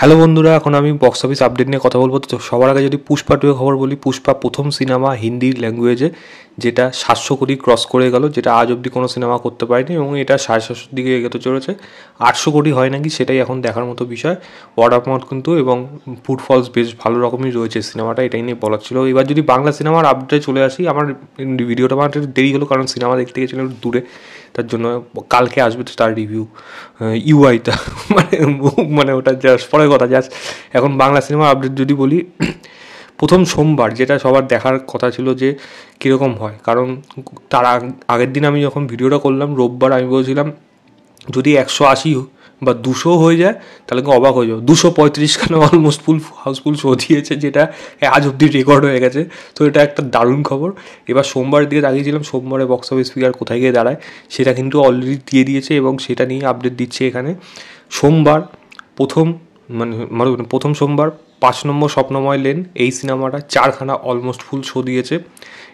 Hello বন্ধুরা, এখন আমি বক্স অফিস আপডেট নিয়ে কথা বলবো। তো সবার আগে যদি পুষ্পা 2 এর খবর বলি, পুষ্পা প্রথম সিনেমা হিন্দি ল্যাঙ্গুয়েজে যেটা 700 কোটি ক্রস করে গেল, যেটা আজ অবধি কোনো সিনেমা করতে পারেনি এবং এটা 750 দিকে এগোতে চলেছে। 800 কোটি হয় নাকি সেটাই এখন দেখার মতো বিষয়। ওয়ার্ড অফ মাউথ কিন্তু এবং ফুটফলস বেশ ভালো রকমই রয়েছে সিনেমাটা, এটাই নিয়ে বলার ছিল। এবার যদি বাংলা সিনেমার আপডেটে চলে আসি, আমার ভিডিওটা আমার একটু দেরি হলো কারণ সিনেমা দেখতে গেছিলাম দূরে, তার জন্য কালকে আসবে তো তার রিভিউ ইউআইটা মানে মানে ওটা জাস্ট পরের কথা। জাস্ট এখন বাংলা সিনেমার আপডেট যদি বলি, প্রথম সোমবার যেটা সবার দেখার কথা ছিল যে কীরকম হয়, কারণ তার আগের দিন আমি যখন ভিডিওটা করলাম রোববার, আমি বলছিলাম যদি 180 বা 200 হয়ে যায় তাহলে অবাক হয়ে যাও। 235 অলমোস্ট হাউসফুল শো দিয়েছে, যেটা আজ অব্দি রেকর্ড হয়ে গেছে। তো এটা একটা দারুণ খবর। এবার সোমবার দিয়ে দাঁড়িয়েছিলাম, সোমবারে বক্স অফিস ফিগার কোথায় গিয়ে দাঁড়ায় সেটা কিন্তু অলরেডি দিয়ে দিয়েছে এবং সেটা নিয়ে আপডেট দিচ্ছে এখানে। সোমবার প্রথম সোমবার 5 নম্বর স্বপ্নময় লেন, এই সিনেমাটা 4খানা অলমোস্ট ফুল শো দিয়েছে।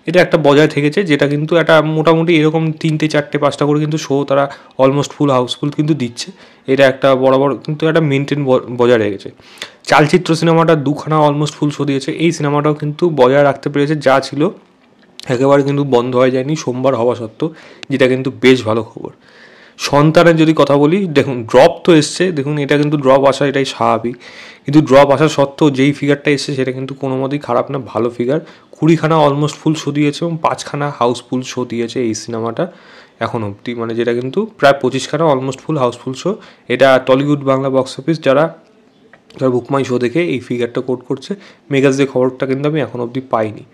এটা একটা বজায় থেকেছে, যেটা কিন্তু একটা মোটামুটি এরকম 3টে 4টে 5টা করে কিন্তু শো তারা অলমোস্ট ফুল হাউসফুল কিন্তু দিচ্ছে। এটা একটা বরাবর কিন্তু একটা মেনটেন বজায় রেখেছে। চালচিত্র সিনেমাটা 2খানা অলমোস্ট ফুল শো দিয়েছে, এই সিনেমাটাও কিন্তু বজায় রাখতে পেরেছে, যা ছিল একেবারে কিন্তু বন্ধ হয়ে যায়নি সোমবার হওয়া সত্ত্বেও, যেটা কিন্তু বেশ ভালো খবর। সন্তানের যদি কথা বলি, দেখুন ড্রপ তো এসছে, দেখুন এটা কিন্তু ড্রপ আসা এটাই স্বাভাবিক, কিন্তু ড্রপ আসা সত্ত্বেও যেই ফিগারটা এসছে সেটা কিন্তু কোনো মতেই খারাপ না, ভালো ফিগার। 20খানা অলমোস্ট ফুল শো দিয়েছে এবং 5খানা হাউসফুল শো দিয়েছে এই সিনেমাটা এখন অবধি, মানে যেটা কিন্তু প্রায় 25খানা অলমোস্ট ফুল হাউসফুল শো। এটা টলিউড বাংলা বক্স অফিস যারা বুকমাই শো দেখে এই ফিগারটা কোট করছে। মেগাস যে খবরটা কিন্তু আমি এখন অবধি পাইনি।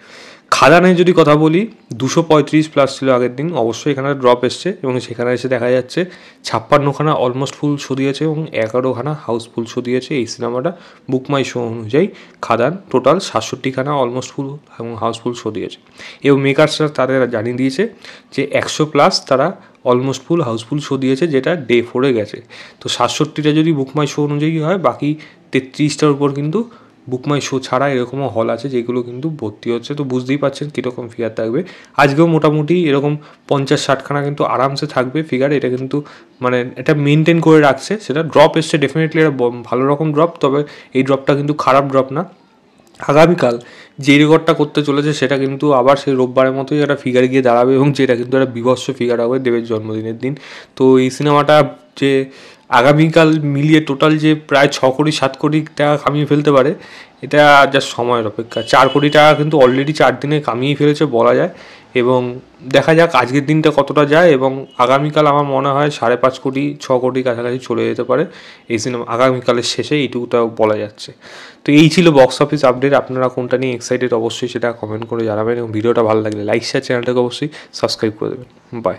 খাদানের যদি কথা বলি, 235+ ছিল আগের দিন, অবশ্যই এখানে ড্রপ এসছে এবং সেখানে এসে দেখা যাচ্ছে 56খানা অলমোস্ট ফুল শো দিয়েছে এবং 11খানা হাউসফুল শো দিয়েছে এই সিনেমাটা। বুকমাই শো অনুযায়ী খাদান টোটাল 67খানা অলমোস্ট ফুল এবং হাউসফুল শো দিয়েছে এবং মেকার্সরা তাদের জানিয়ে দিয়েছে যে 100+ তারা অলমোস্ট ফুল হাউসফুল শো দিয়েছে, যেটা ডে 4-এ গেছে। তো 67টা যদি বুকমাই শো অনুযায়ী হয়, বাকি 33টার উপর কিন্তু বুকমাই শো ছাড়া এরকমও হল আছে যেগুলো কিন্তু ভর্তি হচ্ছে। তো বুঝতেই পারছেন কীরকম ফিগার থাকবে। আজকেও মোটামুটি এরকম 50-60খানা কিন্তু আরামসে থাকবে ফিগার। এটা কিন্তু মানে এটা মেনটেন করে রাখছে। সেটা ড্রপ এসছে ডেফিনেটলি, এটা ভালো রকম ড্রপ, তবে এই ড্রপটা কিন্তু খারাপ ড্রপ না। আগামীকাল যে রেকর্ডটা করতে চলেছে সেটা কিন্তু আবার সেই রোববারের মতোই একটা ফিগার গিয়ে দাঁড়াবে এবং যেটা কিন্তু একটা বিভৎস ফিগার হবে দেবের জন্মদিনের দিন। তো এই সিনেমাটা যে আগামীকাল মিলিয়ে টোটাল যে প্রায় 6 কোটি 7 কোটি টাকা কামিয়ে ফেলতে পারে, এটা জাস্ট সময়ের অপেক্ষা। 4 কোটি টাকা কিন্তু অলরেডি 4 দিনে কামিয়ে ফেলেছে বলা যায় এবং দেখা যাক আজকের দিনটা কতটা যায় এবং আগামীকাল আমার মনে হয় 5.5 কোটি 6 কোটি কাছাকাছি চলে যেতে পারে এই সিনেমা আগামীকালের শেষে, এইটুকুটাও বলা যাচ্ছে। তো এই ছিল বক্স অফিস আপডেট। আপনারা কোনটা নিয়ে এক্সাইটেড অবশ্যই সেটা কমেন্ট করে জানাবেন এবং ভিডিওটা ভালো লাগলে লাইক শেয়ার, চ্যানেলটাকে অবশ্যই সাবস্ক্রাইব করে দেবেন। বাই।